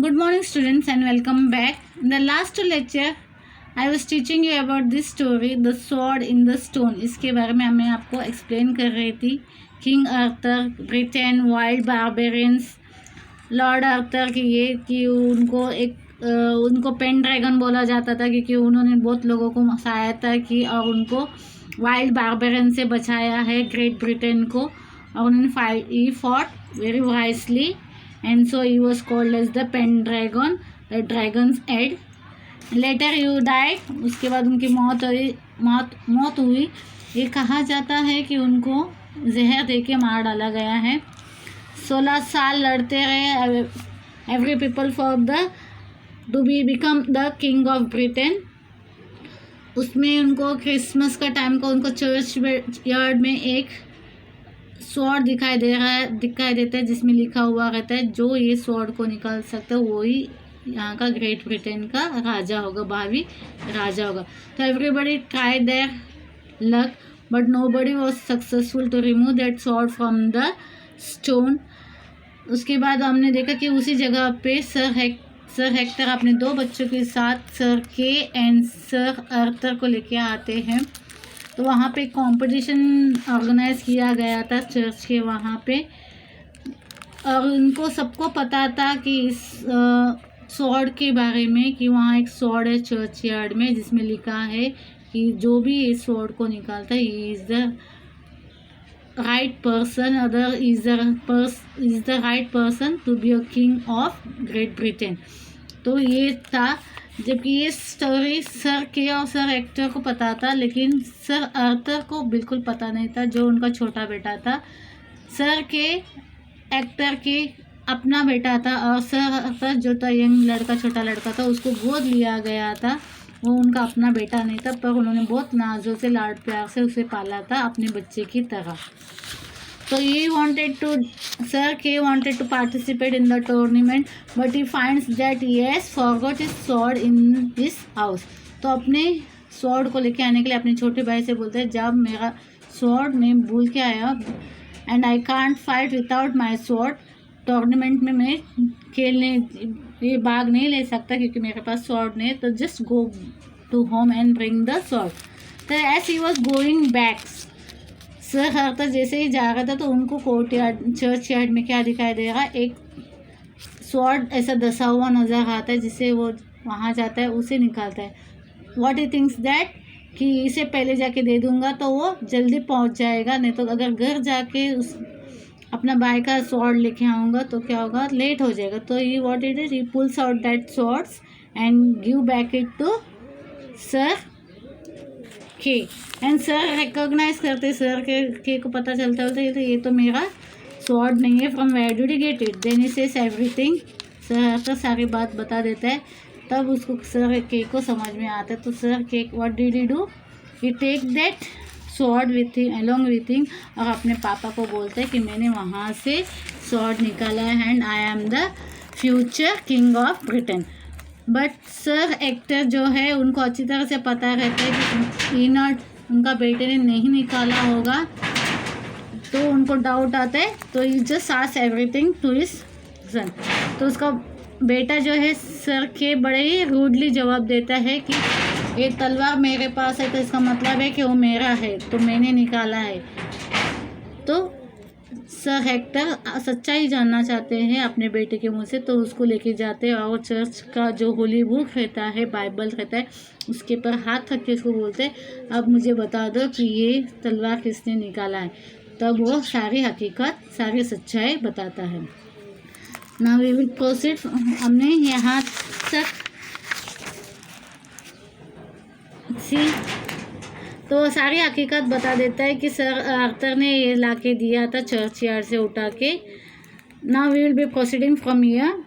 Good morning students and welcome back. In the last lecture I was teaching you about this story The Sword in the Stone. इसके बारे में मैं आपको explain कर रही थी. King Arthur, Britain, wild barbarians, Lord Arthur की ये कि उनको पेन ड्रैगन बोला जाता था क्योंकि उन्होंने बहुत लोगों को सहायता की और उनको वाइल्ड बारबेरियन से बचाया है ग्रेट ब्रिटेन को. और उन्होंने fought very wisely and so he was called as the Pendragon, the dragon's head. Later he died. उसके बाद उनकी मौत हुई. ये कहा जाता है कि उनको जहर दे के मार डाला गया है. 16 साल लड़ते रहे every people for to become the king of Britain. उसमें उनको क्रिसमस का टाइम को उनको चर्च यार्ड में एक स्वॉर्ड दिखाई देता है जिसमें लिखा हुआ रहता है जो ये स्वॉर्ड को निकाल सकता है वही यहाँ का ग्रेट ब्रिटेन का राजा होगा, भावी राजा होगा. तो everybody tried their luck but nobody was successful to remove that sword from the stone. उसके बाद हमने देखा कि उसी जगह पे सर हेक्टर अपने 2 बच्चों के साथ sir Kay and sir Arthur को लेके आते हैं. तो वहाँ पे कंपटीशन ऑर्गेनाइज किया गया था चर्च के वहाँ पे और उनको सबको पता था कि इस स्वॉर्ड के बारे में कि वहाँ एक स्वॉर्ड है चर्च यार्ड में जिसमें लिखा है कि जो भी इस स्वॉर्ड को निकालता है he is the right person other is the right person to be a king of Great Britain. तो ये था. जबकि ये स्टोरी सर के और सर हेक्टर को पता था लेकिन सर आर्थर को बिल्कुल पता नहीं था जो उनका छोटा बेटा था. सर के हेक्टर के अपना बेटा था और सर आर्थर जो था यंग छोटा लड़का था उसको गोद लिया गया था. वो उनका अपना बेटा नहीं था पर उन्होंने बहुत नाजों से लाड प्यार से उसे पाला था अपने बच्चे की तरह. So Sir K wanted to participate in the tournament, but he finds that he has forgot his sword in his house. तो अपने स्वॉर्ड को लेके आने के लिए अपने छोटे भाई से बोलते हैं जब मेरा स्वॉर्ड मैं भूल के आया and I can't fight without my sword. Tournament में मैं खेलने ये भाग नहीं ले सकता क्योंकि मेरे पास स्वॉर्ड नहीं है. तो just go to home and bring the sword. तो as he was going back sir Arthur जैसे ही जा रहा था तो उनको चर्च यार्ड में क्या दिखाई दे रहा है, एक स्वॉर्ड ऐसा दसा हुआ नज़र आता है जिससे वो वहाँ जाता है उसे निकालता है. व्हाट ही थिंक्स दैट कि इसे पहले जाके दे दूंगा तो वो जल्दी पहुँच जाएगा, नहीं तो अगर घर जाके उस अपना भाई का स्वॉर्ड लेके आऊँगा तो क्या होगा, लेट हो जाएगा. तो ये what it is he pulls out that swords and give back it to sir Kay. And sir recognise करते सर के को पता चलता है तो ये तो मेरा स्वॉर्ड नहीं है. From where did you get it. Then he says everything. Sir तो सारी बात बता देता है. तब उसको सर के को समझ में आता है. तो sir Kay what did he do, he take that sword with him along with him और अपने पापा को बोलते हैं कि मैंने वहाँ से स्वॉर्ड निकाला है and I am the future king of Britain. But sir Hector जो है उनको अच्छी तरह से पता रहता है कि उनका बेटे ने नहीं निकाला होगा तो उनको डाउट आता है. तो he just ask everything to his son. तो उसका बेटा जो है सर के बड़े ही रूडली जवाब देता है कि ये तलवार मेरे पास है तो इसका मतलब है कि वो मेरा है तो मैंने निकाला है. तो सर हेक्टर सच्चाई जानना चाहते हैं अपने बेटे के मुंह से तो उसको लेके जाते हैं और चर्च का जो होली बुक रहता है बाइबल रहता है उसके पर हाथ रख के उसको बोलते हैं अब मुझे बता दो कि ये तलवार किसने निकाला है. तब वो सारी हकीकत सारी सच्चाई बताता है. Now we will proceed. हमने यहाँ तक तो सारी हकीकत बता देता है कि सर आर्थर ने ये ला के दिया था चर्च यार्ड से उठा के. Now we will be proceeding from here.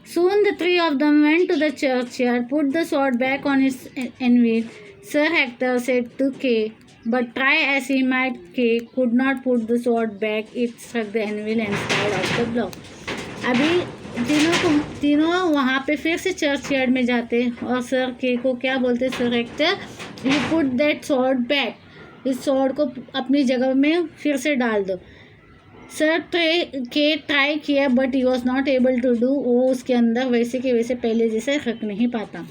Soon the 3 of them went to the churchyard, put the sword back on its anvil. Sir Hector said to Kay, but try as he might, Kay could not put the sword back. It struck the anvil and slid off the block. अभी तीनों वहाँ पे फिर से church yard में जाते और sir Kay को क्या बोलते, sir Hector you put that sword back, इस स्वॉर्ड को अपनी जगह में फिर से डाल दो. सर के ट्राई किया but he was not able to do, वो उसके अंदर वैसे के वैसे पहले जैसे रख नहीं पाता.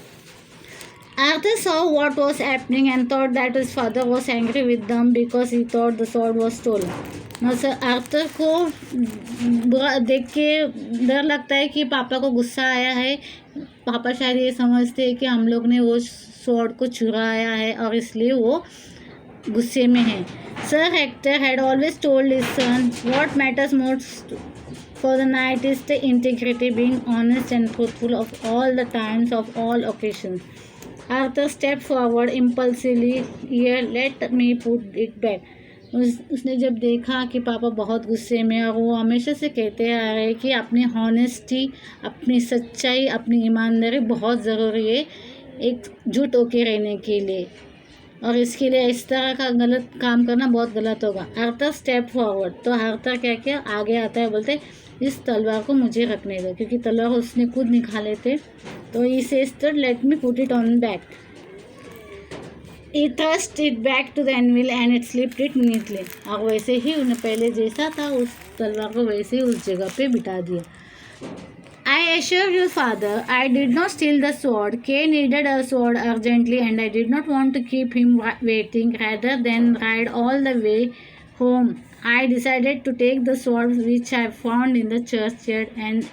Arthur saw what was happening and thought that his father was angry with them because he thought the sword was stolen. ना सर आर्थर को बुरा देख के डर लगता है कि पापा को गुस्सा आया है. पापा शायद ये समझते हैं कि हम लोग ने वो स्वॉर्ड को चुराया है और इसलिए वो गुस्से में है. Sir Hector had always told his son what matters most for the night is the integrity, being honest and truthful of all the times, of all occasions. Arthur stepped forward impulsively. Here, let me put it back. उसने जब देखा कि पापा बहुत गुस्से में, और वो हमेशा से कहते आ रहे कि अपनी हॉनेस्टी, अपनी सच्चाई, अपनी ईमानदारी बहुत ज़रूरी है एकजुट होके रहने के लिए, और इसके लिए इस तरह का गलत काम करना बहुत गलत होगा. Arthur step forward. तो आर्थर क्या किया, आगे आता है, बोलते इस तलवार को मुझे रखने दो, क्योंकि तलवार उसने खुद निकाले थे. तो he says that let me put it on back. He thrust it back to the anvil and it slipped it neatly. और वैसे ही उन्हें पहले जैसा था उस तलवार को वैसे ही उस जगह पे बिठा दिया. I assure you, father, I did not steal the sword. Kay needed a sword urgently, and I did not want to keep him waiting. Rather than ride all the way home, I decided to take the sword which I found in the churchyard and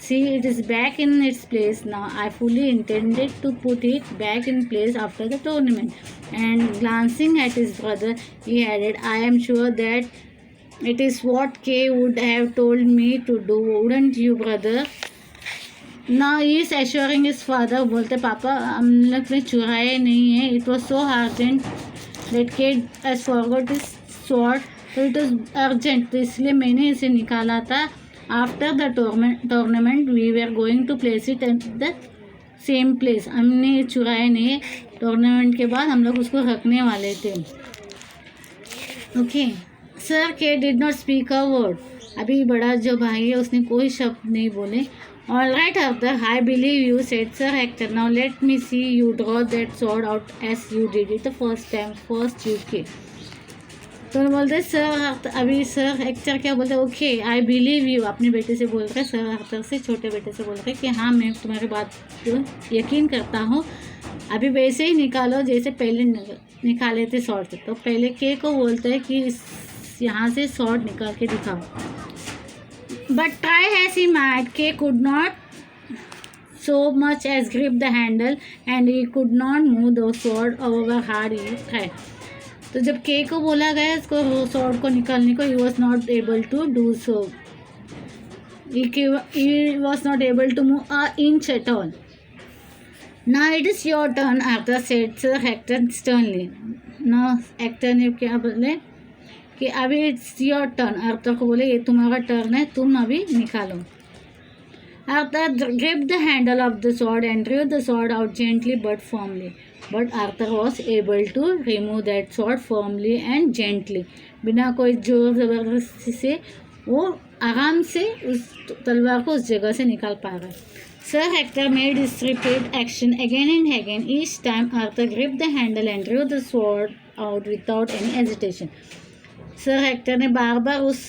see it is back in its place now. I fully intended to put it back in place after the tournament. And glancing at his brother, he added, I am sure that it is what Kay would have told me to do. Wouldn't you, brother? Now he is assuring his father. बोलते पापा हम लोग ने चुराए नहीं है. It was so urgent that Kay has forgot his sword. तो it was urgent, तो इसलिए मैंने इसे निकाला था. After the tournament we were going to place it at the same place. हमने चुराए नहीं है. टूर्नामेंट के बाद हम लोग उसको रखने वाले थे. Okay. Sir Kay did not speak a word. अभी बड़ा जो भाई है उसने कोई शब्द नहीं बोले. All right, Arthur, I believe you, said Sir Hector. Now let me see you draw that sword out as you did it the first time. First you came. तो बोलते सर, अभी सर हेक्टर क्या बोलते, okay I believe you, अपने बेटे से बोल रहे, सर हेक्टर से, छोटे बेटे से बोल रहे कि हाँ मैं तुम्हारी बात यकीन करता हूँ. अभी वैसे ही निकालो जैसे पहले निकाले थे स्वॉर्ड से. तो पहले के को बोलते हैं कि यहाँ से स्वॉर्ड निकाल के दिखाओ. But try as he might, Kay could not so much as grip the handle, and he could not move the sword however hard he tried. तो जब Kay को बोला गया इसको sword को निकालने को, he was not able to do so. He was not able to move an inch at all. Now it is your turn, Arthur said Sir Hector sternly. Now Hector ने क्या बोले कि अभी इट्स योर टर्न. आर्थर को बोले ये तुम्हारा turn है, तुम अभी निकालो. Arthur gripped the handle of the sword and drew the sword out gently but firmly. But Arthur was able to remove that sword firmly and gently. बिना कोई जोर ज़बरदस्ती से वो आराम से उस तलवार को उस जगह से निकाल पा रहा है. Sir Hector made his repeat action again and again. Each time Arthur gripped the handle and drew the sword out without any hesitation. Sir Hector ने बार बार उस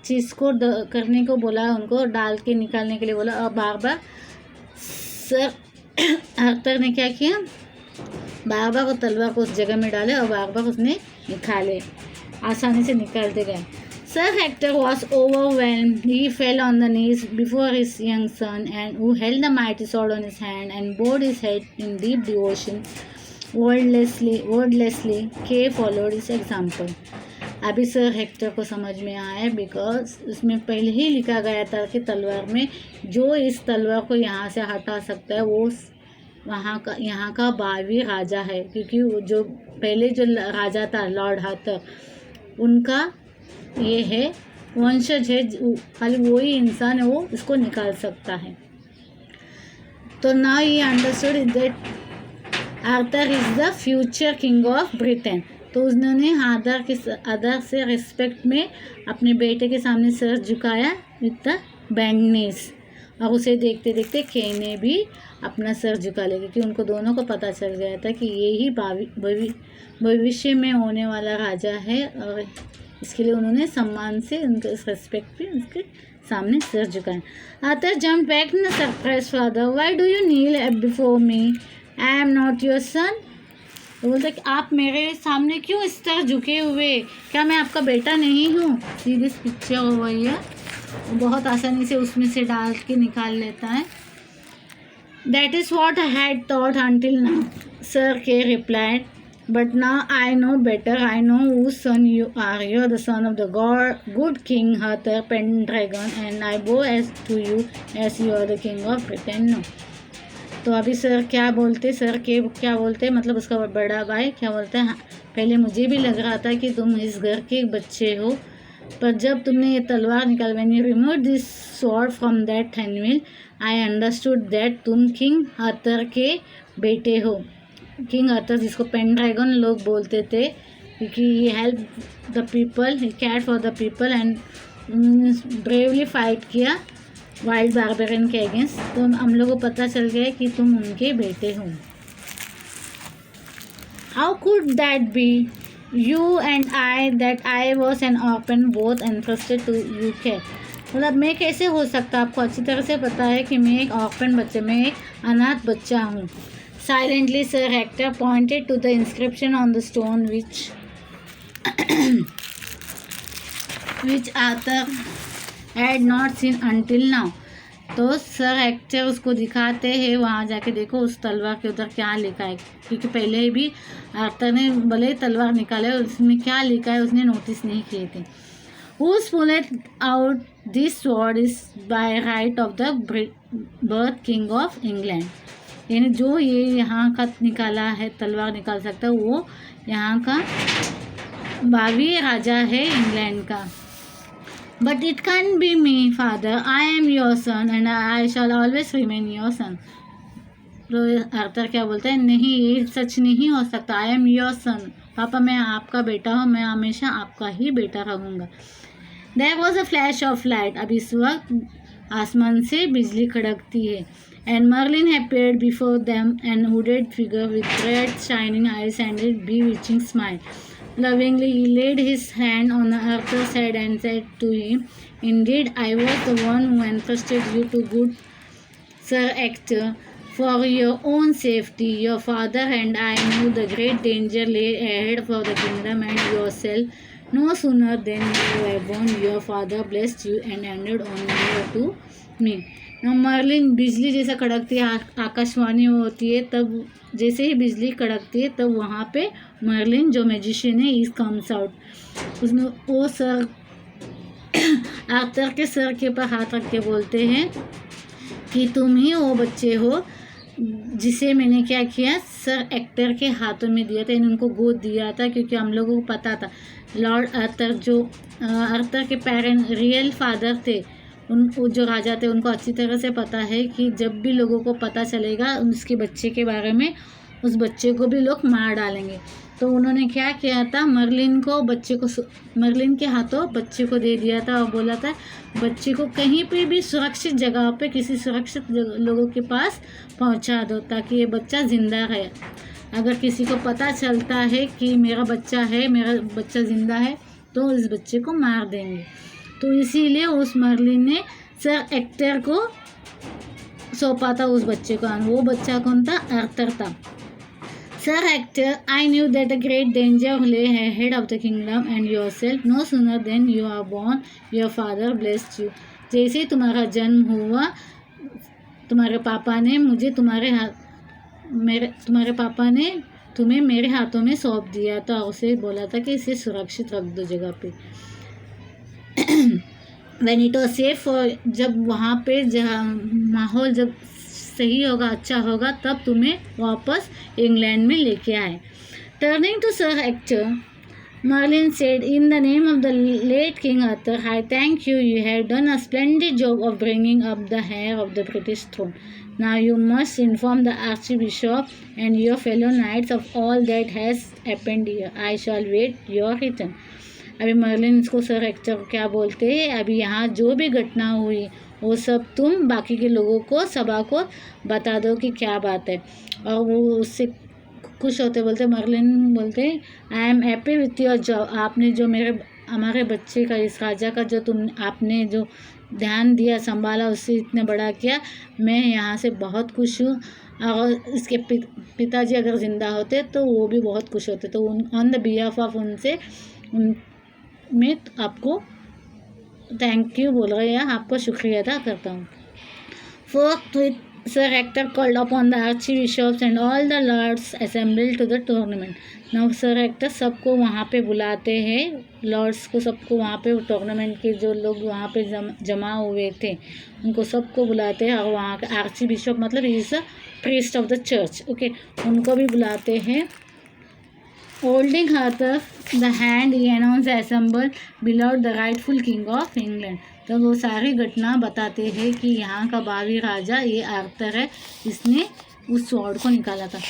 चीज़ को करने को बोला, उनको डाल के निकालने के लिए बोला, और बार बार सर हेक्टर ने क्या किया, बार बार वो तलवार को उस जगह में डाले और बार बार उसने निकाले, आसानी से निकालते गए. Sir Hector was overwhelmed. He fell on the knees before his young son, and who held the mighty sword on his hand and bowed his head in deep devotion. Wordlessly, Kay followed his example. अभी sir Hector को समझ में आया, because उसमें पहले ही लिखा गया था कि तलवार में जो इस तलवार को यहाँ से हटा सकता है वो यहाँ का 22वां राजा है, क्योंकि वो जो पहले जो राजा था लॉर्ड आर्थर, उनका ये है वंशज है, खाली वही इंसान है वो इसको निकाल सकता है. तो now he understood that Arthur is the future king of Britain. तो उन्होंने आदर से रिस्पेक्ट में अपने बेटे के सामने सर झुकाया विद द बैंडनीज. और उसे देखते देखते Kay ने भी अपना सर झुका लिया, क्योंकि उनको दोनों को पता चल गया था कि ये ही भविष्य में होने वाला राजा है और इसके लिए उन्होंने सम्मान से उनके रिस्पेक्ट पे उसके सामने सिर झुकाया। Arthur jump back in surprise father, why do you kneel before me, I am not your son. तो बोलते कि आप मेरे सामने क्यों इस तरह झुके हुए, क्या मैं आपका बेटा नहीं हूँ। See this picture over here, बहुत आसानी से उसमें से डाल के निकाल लेता है। That is what I had thought until now, sir Kay replied, but now I know better, I know whose son you are. You are the son of the good King Arthur Pendragon, and I bow as to you as you are the king of Britain. No. तो अभी sir क्या बोलते, sir के क्या बोलते, मतलब उसका बड़ा भाई क्या बोलता है, हाँ, पहले मुझे भी लग रहा था कि तुम इस घर के बच्चे हो, पर जब तुमने ये तलवार निकाल, when you remove this sword from that handmill, I understood that तुम किंग आर्थर के बेटे हो। किंग आर्थर जिसको पेनड्रैगन लोग बोलते थे, क्योंकि ये help the people, he care for the people and bravely fight किया वाइल्ड बारबेरियन के अगेंस्ट। तो हम लोगों को पता चल गया कि तुम उनके बेटे हो। How could that be, you and I, that I was an orphan both entrusted to you के। मतलब मैं कैसे हो सकता, आपको अच्छी तरह से पता है कि मैं एक ऑर्फन बच्चे, मैं एक अनाथ बच्चा हूँ। Silently sir Hector pointed to the inscription on the stone which Arthur had not seen until now. तो सर हेक्टर उसको दिखाते हैं, वहाँ जाके देखो उस तलवार के उधर क्या लिखा है, क्योंकि पहले भी आर्थर ने भले तलवार निकाले, उसमें क्या लिखा है उसने नोटिस नहीं किए थे। Whose pulled out this sword is by right of the birth king of England. यानी जो ये यहाँ का निकाला है, तलवार निकाल सकता है, वो यहाँ का 22वें राजा है इंग्लैंड का। But it can't be me, father. I am your son and I shall always remain your son. तो आर्थर क्या बोलता है, नहीं ये सच नहीं हो सकता, आई एम योर सन, पापा मैं आपका बेटा हूँ, मैं हमेशा आपका ही बेटा रहूँगा। There was a flash of light. अब इस वक्त आसमान से बिजली कड़कती है। And Merlin appeared before them, an hooded figure with red shining eyes and a bewitching smile. Lovingly he laid his hand on Arthur's head and said to him, "Indeed, I was the one who entrusted you to good Sir Ector. For your own safety, your father and I knew the great danger lay ahead for the kingdom and yourself. No sooner than you were born, your father blessed you and handed on you to me." Merlin बिजली जैसा कड़कती है, आकाशवाणी होती है, तब जैसे ही बिजली कड़कती है तब वहाँ पे मर्लिन जो मैजिशियन है इज कम्स आउट। उसमें वो सर आर्थर के सर के ऊपर हाथ रख के बोलते हैं कि तुम ही वो बच्चे हो जिसे मैंने क्या किया, सर एक्टर के हाथों में दिया था, उनको गोद दिया था, क्योंकि हम लोगों को पता था लॉर्ड आर्थर जो आर्थर के पेरेंट रियल फादर थे, उन जो राजा थे, उनको अच्छी तरह से पता है कि जब भी लोगों को पता चलेगा उसके बच्चे के बारे में, उस बच्चे को भी लोग मार डालेंगे। तो उन्होंने क्या किया था, मर्लिन के हाथों बच्चे को दे दिया था और बोला था बच्चे को कहीं पे भी सुरक्षित जगह पे किसी सुरक्षित लोगों के पास पहुंचा दो, ताकि ये बच्चा ज़िंदा रहे। अगर किसी को पता चलता है कि मेरा बच्चा ज़िंदा है, तो इस बच्चे को मार देंगे। तो इसीलिए उस मर्लिन ने सर एक्टर को सौंपा था उस बच्चे को। वो बच्चा कौन था, आर्थर था। Sir actor, I knew that a great danger lay ahead of the kingdom and yourself. No sooner than you are born, your father blessed you. जैसे ही तुम्हारा जन्म हुआ, तुम्हारे पापा ने तुम्हें मेरे हाथों में सौंप दिया था, उसे बोला था कि इसे सुरक्षित रख दो जगह पे। When it was safe, जब वहाँ पे जहाँ माहौल जब सही होगा, अच्छा होगा, तब तुम्हें वापस इंग्लैंड में लेके आए। Turning to Sir Ector, Merlin said, "In the name of the late King Arthur, I thank you. You have done a splendid job of bringing up the heir of the British throne. Now you must inform the Archbishop and your fellow knights of all that has happened here. I shall wait your return." अभी Merlin इसको sir actor को क्या बोलते हैं, अभी यहाँ जो भी घटना हुई वो सब तुम बाकी के लोगों को, सभा को बता दो कि क्या बात है। और वो उससे खुश होते बोलते, मर्लिन बोलते, I am happy with your job. आपने जो हमारे बच्चे का, इस राजा का जो आपने जो ध्यान दिया, संभाला, उससे इतना बड़ा किया, मैं यहाँ से बहुत खुश हूँ। और इसके पिताजी अगर ज़िंदा होते तो वो भी बहुत खुश होते। तो ऑन द बिहाफ ऑफ उनसे मैं आपको थैंक यू बोल रहे हैं, आपको शुक्रिया अदा करता हूँ। Fourth, Sir Hector called upon the archbishops and all the lords assembled to the tournament. Now Sir Hector सबको वहाँ पे बुलाते हैं, लॉर्ड्स को सबको वहाँ पे टूर्नामेंट के जो लोग वहाँ पे जमा हुए थे उनको सबको बुलाते हैं। और वहाँ का आर्ची बिशप मतलब is the priest of the church, okay, उनको भी बुलाते हैं। Holding Arthur the hand, he announced the assembled beloved the rightful king of England. तो वो सारी घटना बताते हैं कि यहाँ का भावी राजा ये आर्थर है, इसने उस स्वॉर्ड को निकाला था।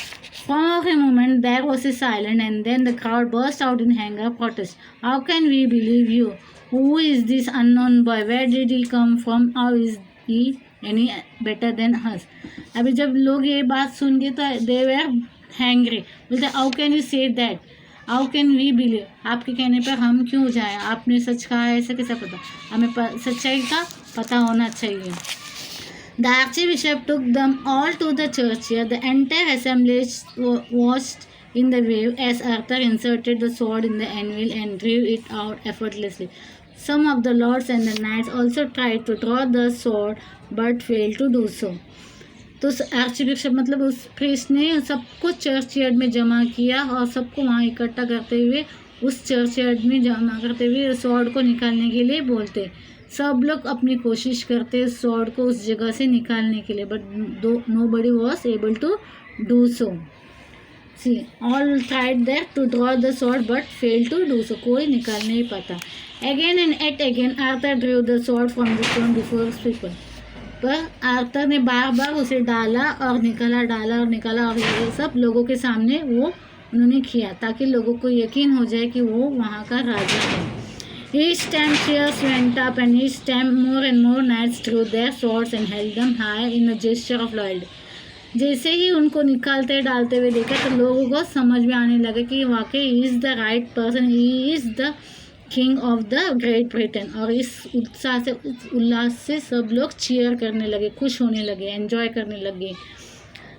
For a moment there was a silence and then the crowd burst out in anger protest. How can we believe you? Who is this unknown boy? Where did he come from? How is he any better than us? अभी जब लोग ये बात सुन गए तो they were angry, बोलते how can you say that, how can we believe, आपके कहने पर हम क्यों जाएं, आपने सच कहा है, ऐसा कैसा पता, हमें सच्चाई का पता होना चाहिए। The archbishop took them all to the church here. The entire assemblage watched in the wave as Arthur inserted the sword in the anvil and drew it out effortlessly. Some of the lords and the knights also tried to draw the sword but failed to do so. तो archbishop मतलब उस priest ने सबको church yard में जमा किया और सबको वहाँ इकट्ठा करते हुए उस चर्च यार्ड में जमा करते हुए स्वॉर्ड को निकालने के लिए बोलते। सब लोग अपनी कोशिश करते स्वॉर्ड को उस जगह से निकालने के लिए, but nobody was able to do so. See, all tried there to draw the sword but failed to do so. कोई निकाल नहीं पाता। Again and yet again Arthur drew the sword from the stone before people. पर Arthur ने बार बार उसे डाला और निकाला और ये सब लोगों के सामने वो उन्होंने किया ताकि लोगों को यकीन हो जाए कि वो वहाँ का राजा है। Each time cheers went up and each time more and more knights drew their swords and held them high in a gesture of loyalty. जैसे ही उनको निकालते डालते हुए देखा तो लोगों को समझ में आने लगा कि वाकई is the right person, he is the king of the great Britain. और इस उत्साह से, उल्लास से सब लोग चीयर करने लगे, खुश होने लगे, एंजॉय करने लगे।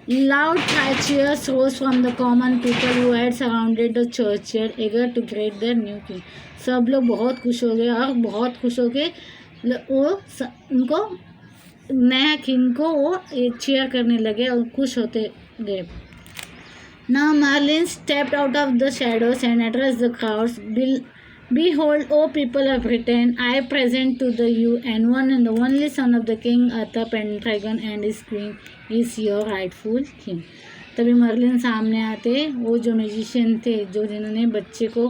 Loud cheers rose from the common people who had surrounded the churchyard, eager to greet their new king. सब लोग बहुत खुश हो गए और बहुत खुश हो गए, वो उनको नया किंग को वो चीयर करने लगे और खुश होते गए। Now Merlin stepped out of the shadows and addressed the crowds. Behold, O people of Britain, I present to you and one and the only son of the king Arthur Pendragon and his queen is your rightful king. तभी Merlin सामने आते, वो जो musician थे जो जिन्होंने बच्चे को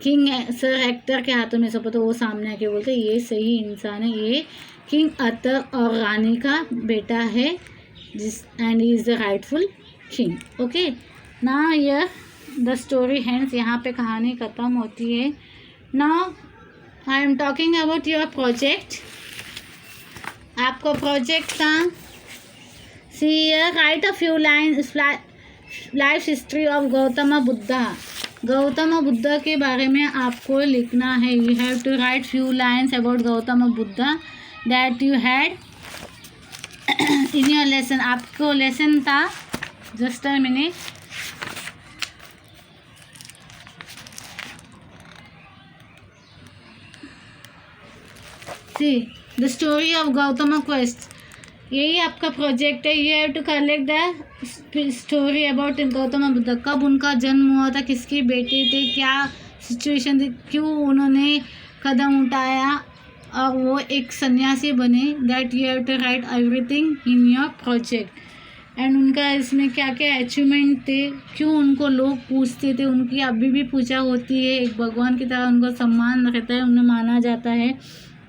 किंग सर हेक्टर के हाथों में सौंपा, तो वो सामने आके बोलते ये सही इंसान है, ये किंग आर्थर और रानी का बेटा है, जिस and he is the rightful king. Okay, ना यह द स्टोरी हैंड्स, यहाँ पे कहानी ख़त्म होती है। Now I am talking about your project. आपको प्रोजेक्ट था see write a few lines life history of Gautam Buddha. Gautam Buddha के बारे में आपको लिखना है। You have to write few lines about Gautam Buddha that you had in your lesson. आपको लेसन था, just a minute, the story of Gautam quest, यही आपका प्रोजेक्ट है। You have to collect the story about Gautam Buddha. कब उनका जन्म हुआ था, किसकी बेटी थे, क्या सिचुएशन थी, क्यों उन्होंने कदम उठाया और वो एक सन्यासी बने। That you have to write everything in your project. And उनका इसमें क्या क्या अचीवमेंट थे, क्यों उनको लोग पूछते थे, उनकी अभी भी पूजा होती है, एक भगवान की तरह उनको सम्मान रहता है, उन्हें माना जाता है।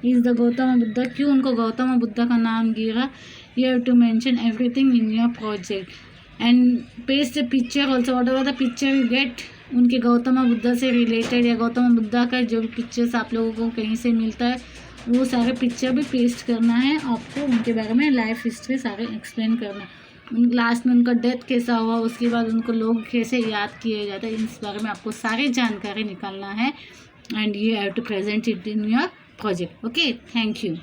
इज़ द गौतम बुद्ध, क्यों उनको गौतम बुद्ध का नाम गिरा। You have to mention everything in your project and paste the picture also, whatever the picture you get उनके गौतम बुद्ध से रिलेटेड या गौतम बुद्ध का जो भी पिक्चर्स आप लोगों को कहीं से मिलता है वो सारे पिक्चर भी पेस्ट करना है आपको। उनके बारे में लाइफ हिस्ट्री सारे एक्सप्लेन करना है। लास्ट में उनका डेथ कैसा हुआ, उसके बाद उनको लोग कैसे याद किए जाते हैं, इस बारे में आपको सारी जानकारी निकालना है। and you have to present it in your project. Okay, thank you.